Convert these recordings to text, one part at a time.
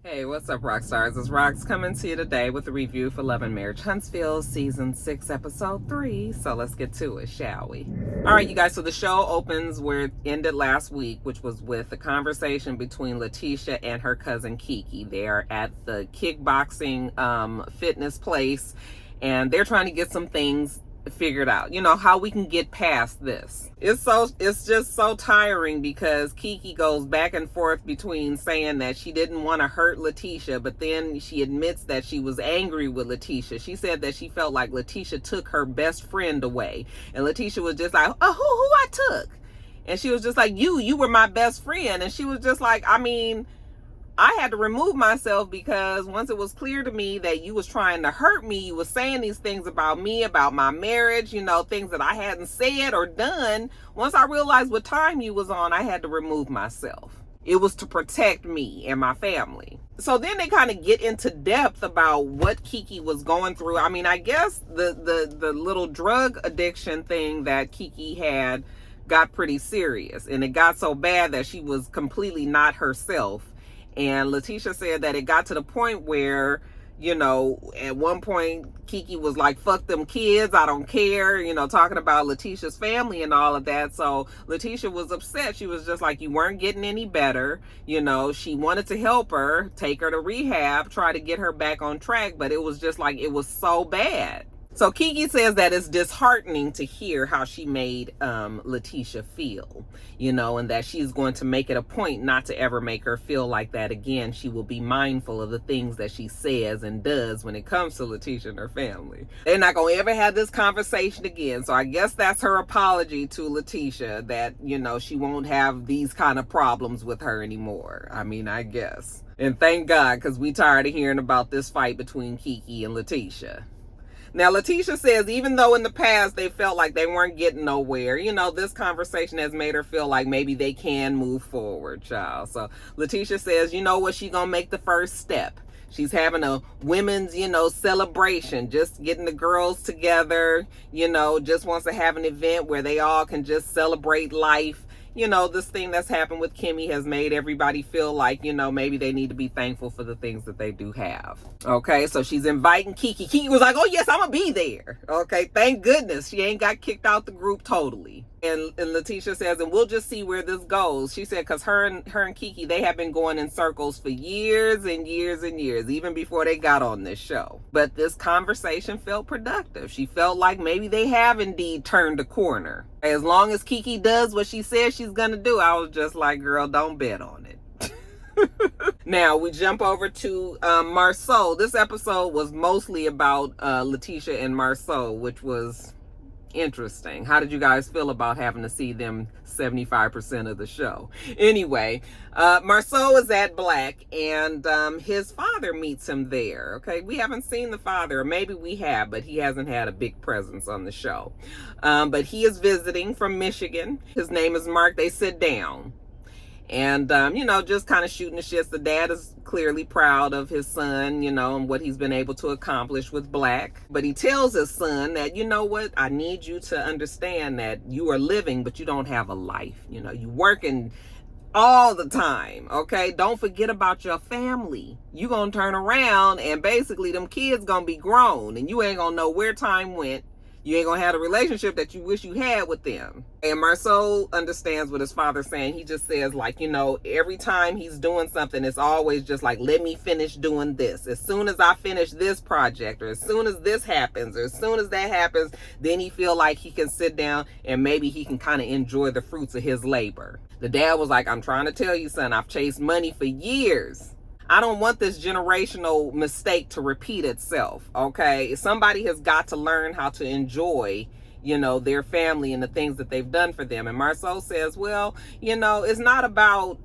Hey, what's up, Roxstars? It's Rox coming to you today with a review for Love and Marriage Huntsville, Season 6, Episode 3. So let's get to it, shall we? All right, you guys, so the show opens where it ended last week, which was with the conversation between Letitia and her cousin Kiki. They are at the kickboxing fitness place, and they're trying to get some things figured out, how we can get past this. It's just so tiring because Kiki goes back and forth between saying that she didn't want to hurt Letitia, but then she admits that she was angry with Letitia. She said that she felt like Letitia took her best friend away, and Letitia was just like, oh, who I took? And she was just like, you were my best friend. And she was just like, I had to remove myself because once it was clear to me that you was trying to hurt me, you was saying these things about me, about my marriage, things that I hadn't said or done. Once I realized what time you was on, I had to remove myself. It was to protect me and my family. So then they kind of get into depth about what Kiki was going through. I guess the little drug addiction thing that Kiki had got pretty serious, and it got so bad that she was completely not herself. And Letitia said that it got to the point where, at one point Kiki was like, fuck them kids, I don't care, talking about Letitia's family and all of that. So Letitia was upset. She was just like, you weren't getting any better. She wanted to help her, take her to rehab, try to get her back on track, but it was just like, it was so bad. So Kiki says that it's disheartening to hear how she made Letitia feel, and that she's going to make it a point not to ever make her feel like that again. She will be mindful of the things that she says and does when it comes to Letitia and her family. They're not going to ever have this conversation again. So I guess that's her apology to Letitia, that, she won't have these kind of problems with her anymore. I guess. And thank God, because we tired of hearing about this fight between Kiki and Letitia. Now, Letitia says even though in the past they felt like they weren't getting nowhere, this conversation has made her feel like maybe they can move forward, child. So Letitia says, she's going to make the first step. She's having a women's, celebration, just getting the girls together, just wants to have an event where they all can just celebrate life. This thing that's happened with Kimmy has made everybody feel like, maybe they need to be thankful for the things that they do have. Okay, so she's inviting Kiki. Kiki was like, oh, yes, I'm going to be there. Okay, thank goodness she ain't got kicked out the group totally. And Letitia says, and we'll just see where this goes. She said, because her and Kiki, they have been going in circles for years and years and years, even before they got on this show. But this conversation felt productive. She felt like maybe they have indeed turned a corner. As long as Kiki does what she says she's going to do, I was just like, girl, don't bet on it. Now we jump over to Marceau. This episode was mostly about Letitia and Marceau, which was interesting. How did you guys feel about having to see them 75% of the show? Anyway, Marceau is at Black, and his father meets him there. Okay, we haven't seen the father, or maybe we have, but he hasn't had a big presence on the show. But he is visiting from Michigan. His name is Mark. They sit down. And, just kind of shooting the shits. The dad is clearly proud of his son, and what he's been able to accomplish with Black. But he tells his son that, what, I need you to understand that you are living, but you don't have a life. You working all the time, okay? Don't forget about your family. You gonna turn around and basically them kids gonna be grown, and you ain't gonna know where time went. You ain't gonna have a relationship that you wish you had with them. And Marceau understands what his father's saying. He just says, like, every time he's doing something, it's always just like, let me finish doing this. As soon as I finish this project, or as soon as this happens, or as soon as that happens, then he feel like he can sit down and maybe he can kind of enjoy the fruits of his labor. The dad was like, I'm trying to tell you, son, I've chased money for years. I don't want this generational mistake to repeat itself, okay? Somebody has got to learn how to enjoy, their family and the things that they've done for them. And Marceau says, well, it's not about,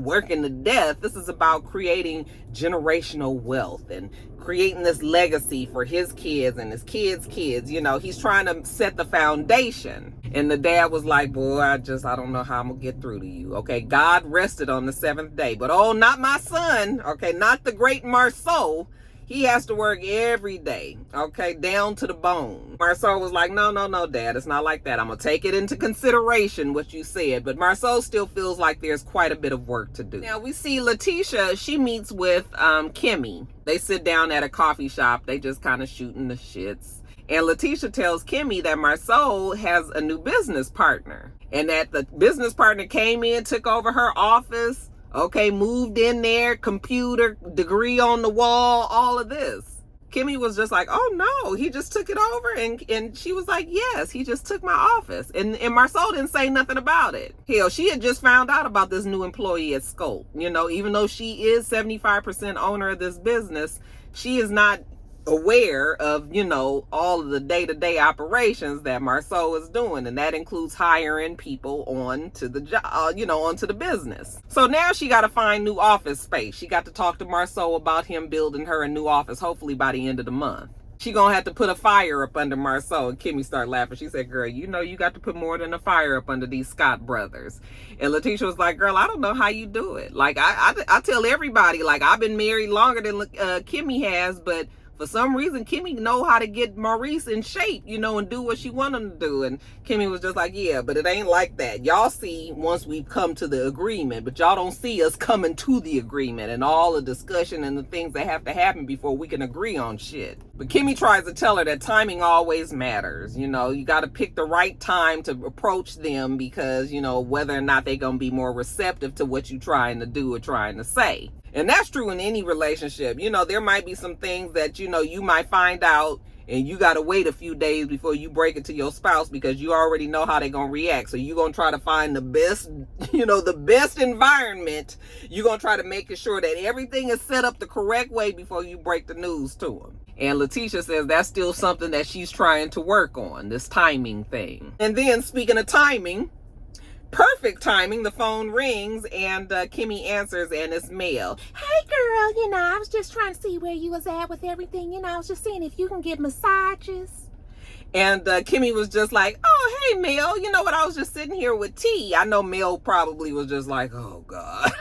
working to death. This is about creating generational wealth and creating this legacy for his kids and his kids' kids. He's trying to set the foundation. And the dad was like, boy, I don't know how I'm gonna get through to you. Okay, God rested on the seventh day, but oh, not my son. Okay, not the great Marceau. He has to work every day, okay, down to the bone. Marsau was like, no, Dad, it's not like that. I'm going to take it into consideration what you said. But Marsau still feels like there's quite a bit of work to do. Now, we see Letitia, she meets with Kimmy. They sit down at a coffee shop. They just kind of shooting the shits. And Letitia tells Kimmy that Marsau has a new business partner. And that the business partner came in, took over her office. Okay, moved in there, computer, degree on the wall, all of this. Kimmy was just like, oh no, he just took it over. And she was like, yes, he just took my office. And Marsau didn't say nothing about it. Hell, she had just found out about this new employee at Scope. You know, even though she is 75% owner of this business, she is not aware of, you know, all of the day-to-day operations that Marsau is doing, and that includes hiring people on to the job, you know, onto the business. So now she got to find new office space. She got to talk to Marsau about him building her a new office, hopefully by the end of the month. She gonna have to put a fire up under Marsau. And Kimmy started laughing. She said, girl, you know you got to put more than a fire up under these Scott brothers. And Letitia was like, girl, I don't know how you do it. Like, I tell everybody, like, I've been married longer than Kimmy has, but for some reason, Kimmy know how to get Maurice in shape, you know, and do what she want him to do. And Kimmy was just like, yeah, but it ain't like that. Y'all see once we come to the agreement, but y'all don't see us coming to the agreement and all the discussion and the things that have to happen before we can agree on shit. But Kimmy tries to tell her that timing always matters. You know, you got to pick the right time to approach them because, you know, whether or not they're going to be more receptive to what you're trying to do or trying to say. And that's true in any relationship. You know, there might be some things that, you know, you might find out and you got to wait a few days before you break it to your spouse because you already know how they're going to react. So you're going to try to find the best, you know, the best environment. You're going to try to make sure that everything is set up the correct way before you break the news to them. And Letitia says that's still something that she's trying to work on, this timing thing. And then speaking of timing, perfect timing, the phone rings and Kimmy answers and it's Mel. Hey girl, you know, I was just trying to see where you was at with everything. You know, I was just seeing if you can get massages. And Kimmy was just like, oh, hey Mel, you know what, I was just sitting here with T. I know Mel probably was just like, oh God.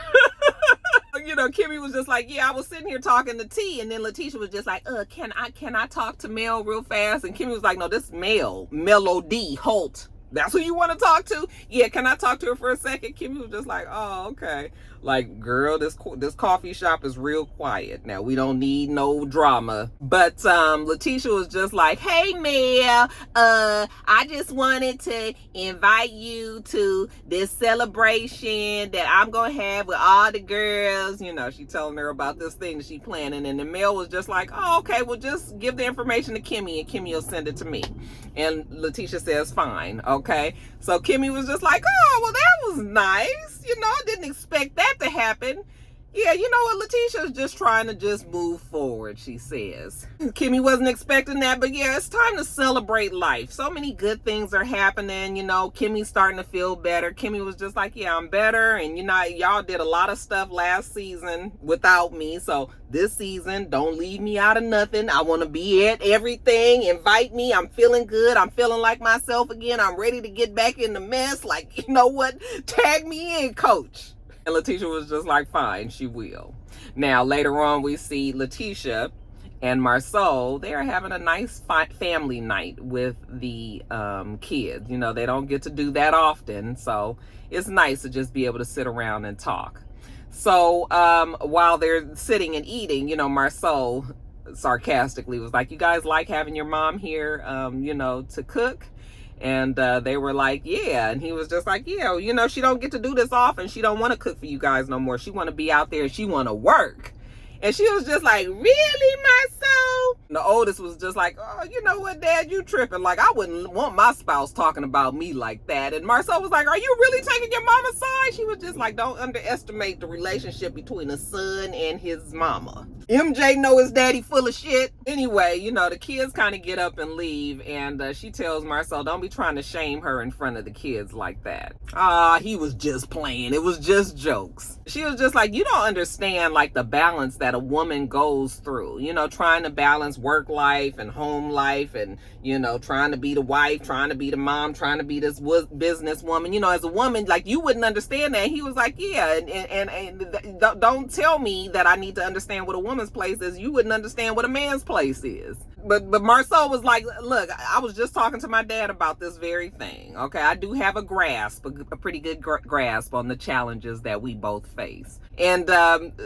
You know, Kimmy was just like, yeah, I was sitting here talking to T. And then Letitia was just like, can I talk to Mel real fast? And Kimmy was like, no, this Mel, Melody Holt. That's who you want to talk to? Yeah, can I talk to her for a second? Kimmy was just like, oh, okay. Like, girl, this coffee shop is real quiet. Now, we don't need no drama. But Letitia was just like, hey, Mel, I just wanted to invite you to this celebration that I'm going to have with all the girls. You know, she telling her about this thing that she planning. And then Mel was just like, oh, okay, well, just give the information to Kimmy and Kimmy will send it to me. And Letitia says, fine, okay? So Kimmy was just like, oh, well, that was nice. You know, I didn't expect that to happen. Yeah, you know what? Letitia's just trying to just move forward, she says. Kimmy wasn't expecting that, but yeah, it's time to celebrate life. So many good things are happening, you know. Kimmy's starting to feel better. Kimmy was just like, yeah, I'm better. And, you know, y'all did a lot of stuff last season without me. So this season, don't leave me out of nothing. I want to be at everything. Invite me. I'm feeling good. I'm feeling like myself again. I'm ready to get back in the mess. Like, you know what? Tag me in, coach. And Letitia was just like, fine, she will. Now, later on, we see Letitia and Marsau. They're having a nice family night with the kids. You know, they don't get to do that often. So it's nice to just be able to sit around and talk. So while they're sitting and eating, you know, Marsau sarcastically was like, you guys like having your mom here, you know, to cook? And they were like, yeah. And he was just like, yeah, you know, she don't get to do this often. She don't want to cook for you guys no more. She want to be out there and she want to work. And she was just like, really, Marsau? And the oldest was just like, oh, you know what, Dad, you tripping. Like, I wouldn't want my spouse talking about me like that. And Marsau was like, are you really taking your mama's side? She was just like, don't underestimate the relationship between a son and his mama. MJ know his daddy full of shit. Anyway, you know, the kids kind of get up and leave. And she tells Marsau, don't be trying to shame her in front of the kids like that. He was just playing. It was just jokes. She was just like, you don't understand, like, the balance that a woman goes through, you know, trying to balance balance work life and home life and, you know, trying to be the wife, trying to be the mom, trying to be this business woman. You know, as a woman, like, you wouldn't understand that. He was like, yeah, and don't tell me that I need to understand what a woman's place is. You wouldn't understand what a man's place is. But Marceau was like, look, I was just talking to my dad about this very thing. Okay, I do have a pretty good grasp on the challenges that we both face. And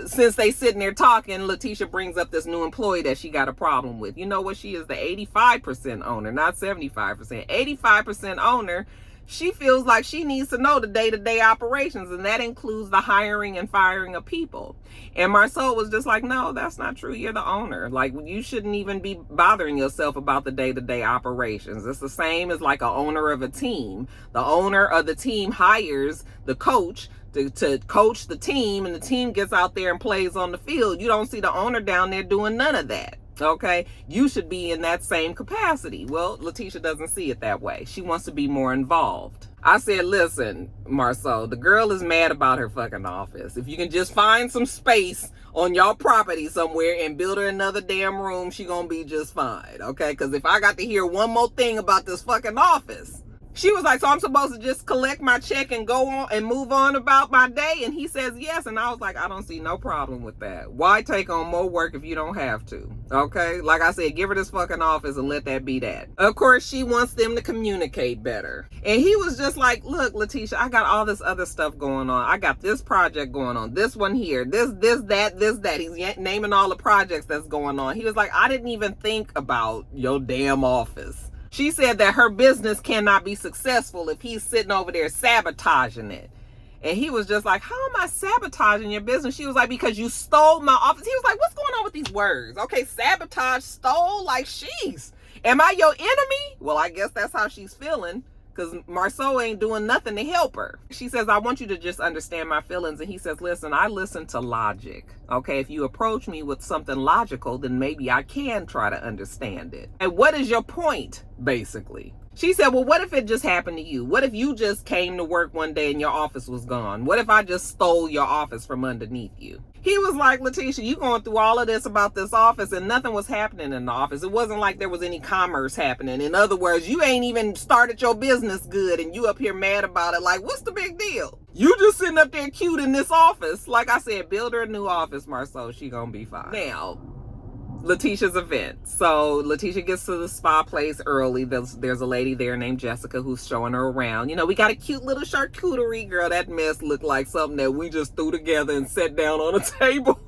since they sitting there talking, Letitia brings up this new employee that she got a problem with. You know what? She is the 85% owner, not 75%. 85% owner. She feels like she needs to know the day-to-day operations, and that includes the hiring and firing of people. And Marceau was just like, no, that's not true. You're the owner. Like, you shouldn't even be bothering yourself about the day-to-day operations. It's the same as like an owner of a team. The owner of the team hires the coach to coach the team, and the team gets out there and plays on the field. You don't see the owner down there doing none of that. Okay, you should be in that same capacity. Well, Letitia doesn't see it that way. She wants to be more involved. I said, listen, Marceau, the girl is mad about her fucking office. If you can just find some space on your property somewhere and build her another damn room, she gonna be just fine, okay? Because if I got to hear one more thing about this fucking office. She was like, so I'm supposed to just collect my check and go on and move on about my day? And he says yes. And I was like, I don't see no problem with that. Why take on more work if you don't have to? Okay? Like I said, give her this fucking office and let that be that. Of course, she wants them to communicate better. And he was just like, look, Letitia, I got all this other stuff going on. I got this project going on. This one here. This, that. He's naming all the projects that's going on. He was like, I didn't even think about your damn office. She said that her business cannot be successful if he's sitting over there sabotaging it. And he was just like, how am I sabotaging your business? She was like, because you stole my office. He was like, what's going on with these words? Okay, sabotage, stole, like, sheesh. Am I your enemy? Well, I guess that's how she's feeling, because Marceau ain't doing nothing to help her. She says, I want you to just understand my feelings. And he says, listen, I listen to logic. Okay, if you approach me with something logical, then maybe I can try to understand it. And what is your point, basically? She said, well, what if it just happened to you? What if you just came to work one day and your office was gone? What if I just stole your office from underneath you? He was like, Letitia, you going through all of this about this office and nothing was happening in the office. It wasn't like there was any commerce happening. In other words, you ain't even started your business good and you up here mad about it. Like, what's the big deal? You just sitting up there cute in this office. Like I said, build her a new office, Marceau. She gonna be fine. Now, Letitia's event. So Letitia gets to the spa place early. There's a lady there named Jessica who's showing her around. You know, we got a cute little charcuterie. Girl, that mess looked like something that we just threw together and sat down on a table.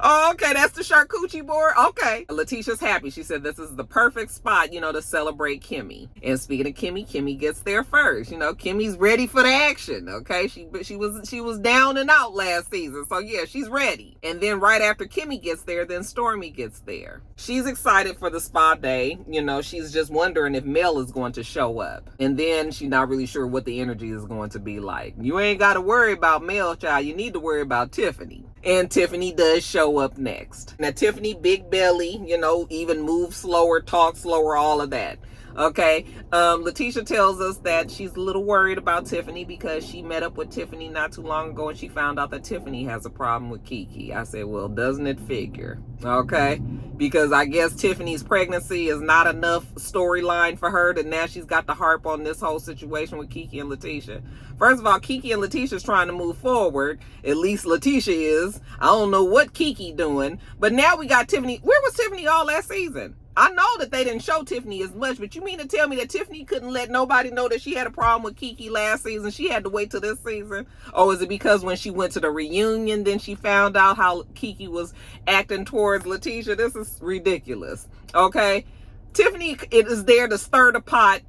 Oh, okay, that's the charcuterie board. Okay. Letitia's happy. She said this is the perfect spot, you know, to celebrate Kimmy. And speaking of Kimmy, Kimmy gets there first. You know, Kimmy's ready for the action. Okay, she was down and out last season, so yeah, she's ready. And then right after Kimmy gets there, then Stormy gets there. She's excited for the spa day. You know, she's just wondering if Mel is going to show up. And then she's not really sure what the energy is going to be like. You ain't got to worry about Mel, child. You need to worry about Tiffany. And Tiffany does show up next. Now, Tiffany, big belly, you know, even move slower, talk slower, all of that. Okay. Letitia tells us that she's a little worried about Tiffany because she met up with Tiffany not too long ago and she found out that Tiffany has a problem with Kiki. I said, well, doesn't it figure? Okay. Because I guess Tiffany's pregnancy is not enough storyline for her that now she's got to harp on this whole situation with Kiki and Letitia. First of all, Kiki and Letitia's trying to move forward. At least Letitia is. I don't know what Kiki doing. But now we got Tiffany. Where was Tiffany all last season? I know that they didn't show Tiffany as much, but you mean to tell me that Tiffany couldn't let nobody know that she had a problem with Kiki last season? She had to wait till this season? Or is it because when she went to the reunion, then she found out how Kiki was acting towards Letitia? This is ridiculous. Okay? Tiffany is there to stir the pot.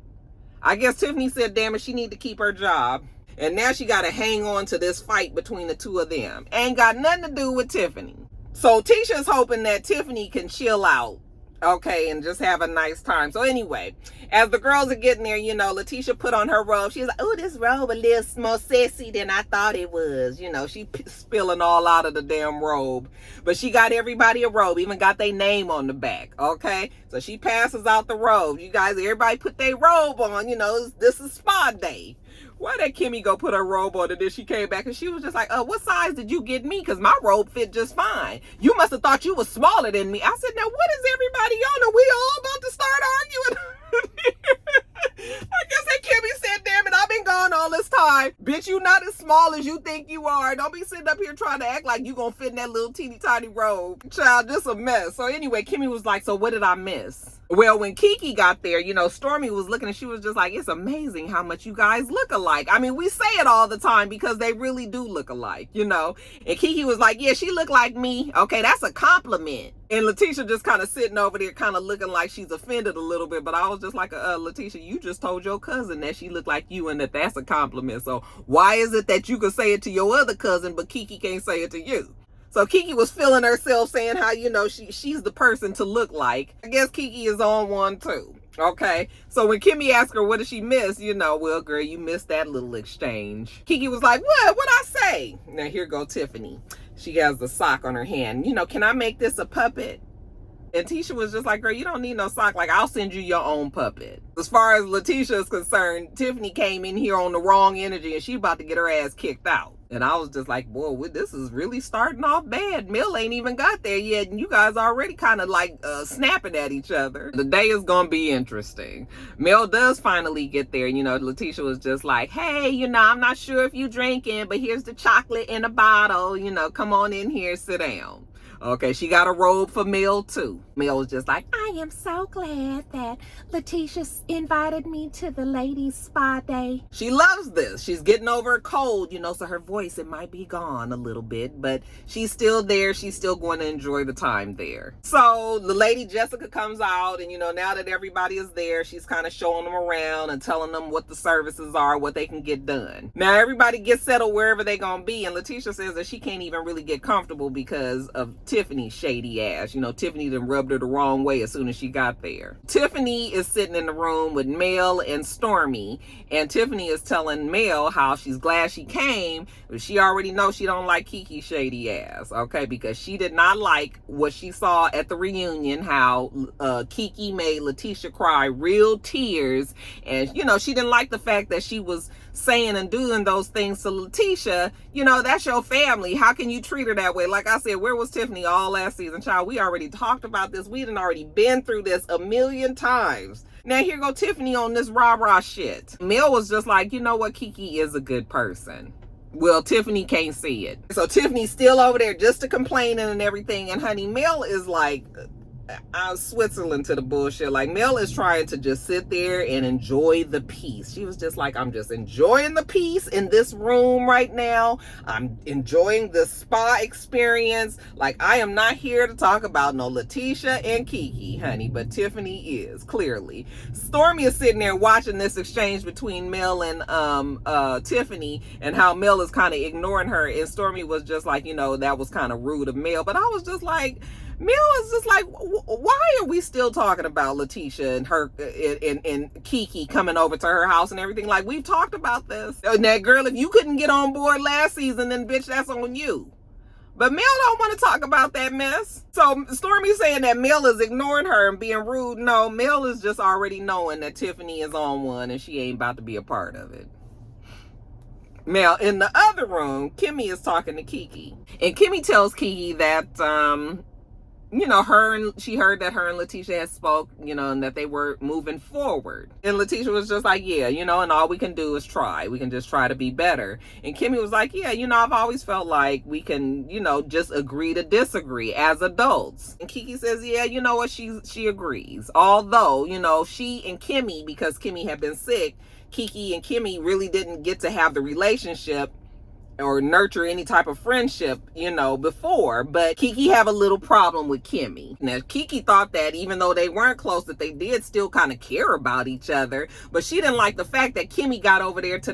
I guess Tiffany said, damn it, she need to keep her job. And now she got to hang on to this fight between the two of them. Ain't got nothing to do with Tiffany. So Tisha's hoping that Tiffany can chill out. Okay, and just have a nice time. So anyway, as the girls are getting there, you know, Letitia put on her robe. She's like, oh, this robe a little more sexy than I thought it was. You know, she spilling all out of the damn robe. But she got everybody a robe, even got their name on the back, okay? So she passes out the robe. You guys, everybody put their robe on. You know, this is spa day. Why did Kimmy go put her robe on and then she came back and she was just like, what size did you get me? Because my robe fit just fine. You must have thought you was smaller than me. I said, now what is everybody on? Are we all about to start arguing? I guess that Kimmy said, damn it, I've been gone all this time. Bitch, you not as small as you think you are. Don't be sitting up here trying to act like you gonna fit in that little teeny tiny robe. Child, just a mess. So anyway, Kimmy was like, so what did I miss? Well, when Kiki got there, you know, Stormy was looking and she was just like, it's amazing how much you guys look alike. I mean, we say it all the time because they really do look alike, you know. And Kiki was like, yeah, she looked like me. Okay, that's a compliment. And Letitia just kind of sitting over there kind of looking like she's offended a little bit. But I was just like, Letitia, you just told your cousin that she looked like you and that's a compliment. So why is it that you can say it to your other cousin, but Kiki can't say it to you? So Kiki was feeling herself saying how, you know, she's the person to look like. I guess Kiki is on one too. Okay. So when Kimmy asked her, what did she miss? You know, well, girl, you missed that little exchange. Kiki was like, what? What'd I say? Now here go Tiffany. She has the sock on her hand. You know, can I make this a puppet? And Tisha was just like, girl, you don't need no sock. Like, I'll send you your own puppet. As far as Letitia is concerned, Tiffany came in here on the wrong energy and she about to get her ass kicked out. And I was just like, boy, this is really starting off bad. Mel ain't even got there yet. And you guys already kind of like snapping at each other. The day is going to be interesting. Mel does finally get there. You know, Letitia was just like, hey, you know, I'm not sure if you drinking, but here's the chocolate in a bottle. You know, come on in here, sit down. Okay, she got a robe for Mel too. Mel was just like, I am so glad that Letitia invited me to the ladies' spa day. She loves this. She's getting over a cold, you know, so her voice, it might be gone a little bit, but she's still there. She's still going to enjoy the time there. So the lady Jessica comes out and, you know, now that everybody is there, she's kind of showing them around and telling them what the services are, what they can get done. Now everybody gets settled wherever they're going to be. And Letitia says that she can't even really get comfortable because of Tiffany's shady ass. You know, Tiffany done rubbed her the wrong way as soon as she got there. Tiffany is sitting in the room with Mel and Stormy, and Tiffany is telling Mel how she's glad she came, but she already knows she don't like Kiki's shady ass, okay, because she did not like what she saw at the reunion, how Kiki made Letitia cry real tears, and, you know, she didn't like the fact that she was saying and doing those things to Letitia. You know, that's your family. How can you treat her that way? Like I said, where was Tiffany all last season? Child, we already talked about this. We done already been through this a million times. Now here go Tiffany on this rah-rah shit. Mel was just like, you know what? Kiki is a good person. Well, Tiffany can't see it. So Tiffany's still over there just to complaining and everything. And honey, Mel is like Switzerland to the bullshit. Like, Mel is trying to just sit there and enjoy the peace. She was just like, I'm just enjoying the peace in this room right now. I'm enjoying the spa experience. Like, I am not here to talk about no Letitia and Kiki, honey, but Tiffany is, clearly. Stormy is sitting there watching this exchange between Mel and Tiffany, and how Mel is kind of ignoring her, and Stormy was just like, you know, that was kind of rude of Mel. But I was just like, Mel is just like, why are we still talking about Letitia and her and Kiki coming over to her house and everything? Like, we've talked about this. And that girl, if you couldn't get on board last season, then bitch, that's on you. But Mel don't want to talk about that mess. So Stormy saying that Mel is ignoring her and being rude. No, Mel is just already knowing that Tiffany is on one and she ain't about to be a part of it. Now, in the other room, Kimmy is talking to Kiki. And Kimmy tells Kiki that, you know, she heard that her and Letitia had spoke, you know, and that they were moving forward. And Letitia was just like, yeah, you know, and all we can do is try. We can just try to be better. And Kimmy was like, yeah, you know, I've always felt like we can, you know, just agree to disagree as adults. And Kiki says, yeah, you know what, she agrees. Although, you know, she and Kimmy, because Kimmy had been sick, Kiki and Kimmy really didn't get to have the relationship or nurture any type of friendship, you know, before. But Kiki have a little problem with Kimmy. Now, Kiki thought that even though they weren't close, that they did still kind of care about each other. But she didn't like the fact that Kimmy got over there to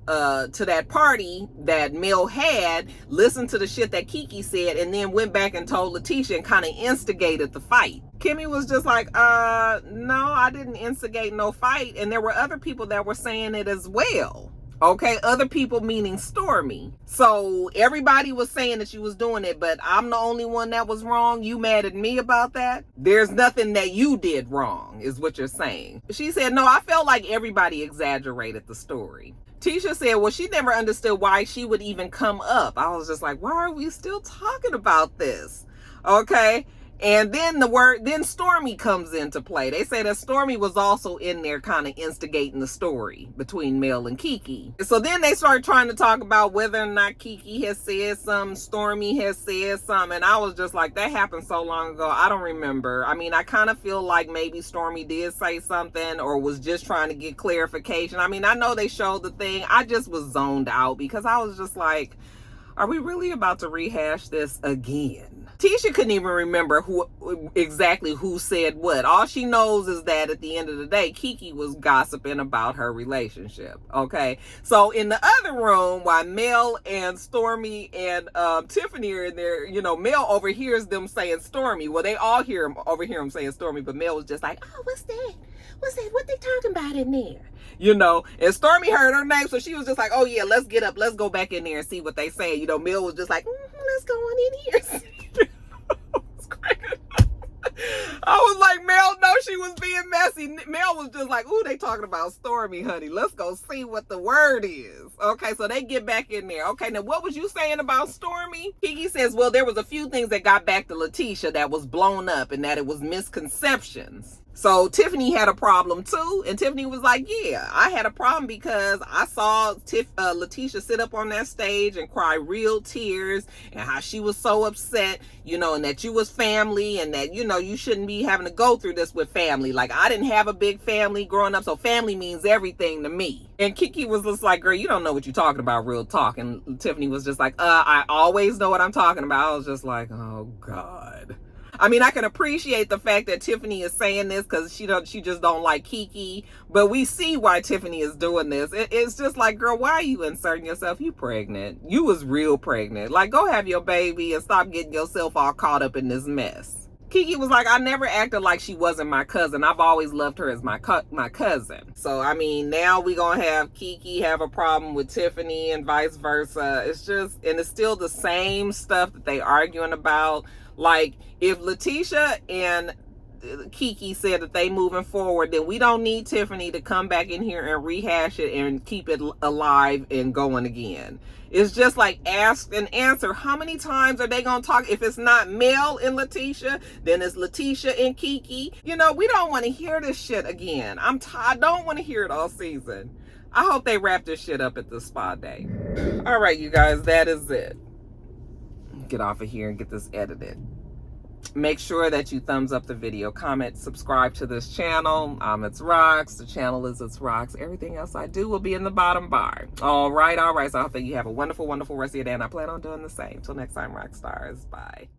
that party that Mel had, listened to the shit that Kiki said, and then went back and told Letitia and kind of instigated the fight. Kimmy was just like, no, I didn't instigate no fight. And there were other people that were saying it as well. Okay, other people meaning Stormy. So everybody was saying that you was doing it, but I'm the only one that was wrong. You mad at me about that? There's nothing that you did wrong, is what you're saying. She said, no, I felt like everybody exaggerated the story. Tisha said, well, she never understood why she would even come up. I was just like, why are we still talking about this? Okay. And then Stormy comes into play. They say that Stormy was also in there kind of instigating the story between Mel and Kiki. So then they started trying to talk about whether or not Kiki has said something, Stormy has said something. And I was just like, that happened so long ago. I don't remember. I mean, I kind of feel like maybe Stormy did say something or was just trying to get clarification. I mean, I know they showed the thing. I just was zoned out because I was just like, are we really about to rehash this again? Tisha couldn't even remember exactly who said what. All she knows is that at the end of the day, Kiki was gossiping about her relationship. Okay. So in the other room, while Mel and Stormy and Tiffany are in there, you know, Mel overhears them saying Stormy. Well, they all overhear him saying Stormy, but Mel was just like, Oh, what's that? What they talking about in there? You know, and Stormy heard her name, so she was just like, oh yeah, let's get up, let's go back in there and see what they say. You know, Mel was just like, let's go on in here. I was like, Mel, no, she was being messy. Mel was just like, ooh, they talking about Stormy, honey. Let's go see what the word is. Okay, so they get back in there. Okay, now what was you saying about Stormy? Kiki says, well, there was a few things that got back to Letitia that was blown up and that it was misconceptions. So Tiffany had a problem too, and Tiffany was like, yeah, I had a problem because I saw Letitia sit up on that stage and cry real tears and how she was so upset, you know, and that you was family and that, you know, you shouldn't be having to go through this with family. Like, I didn't have a big family growing up, so family means everything to me. And Kiki was just like, girl, you don't know what you're talking about, real talk. And Tiffany was just like, I always know what I'm talking about. I was just like, oh God. I mean, I can appreciate the fact that Tiffany is saying this because she just don't like Kiki, but we see why Tiffany is doing this. It's just like, girl, why are you inserting yourself? You pregnant. You was real pregnant. Like, go have your baby and stop getting yourself all caught up in this mess. Kiki was like, I never acted like she wasn't my cousin. I've always loved her as my cousin. So, I mean, now we gonna have Kiki have a problem with Tiffany and vice versa. It's just, and it's still the same stuff that they arguing about. Like, if Letitia and Kiki said that they moving forward, then we don't need Tiffany to come back in here and rehash it and keep it alive and going again. It's just like ask and answer. How many times are they going to talk? If it's not Mel and Letitia, then it's Letitia and Kiki. You know, we don't want to hear this shit again. I don't want to hear it all season. I hope they wrap this shit up at the spa day. All right, you guys, that is it. Get off of here and get this edited. Make sure that you thumbs up the video, comment, subscribe to this channel. It's Rox. The channel is It's Rox. Everything else I do will be in the bottom bar. All right. So I hope that you have a wonderful, wonderful rest of your day, and I plan on doing the same. Till next time, Roxstars. Bye.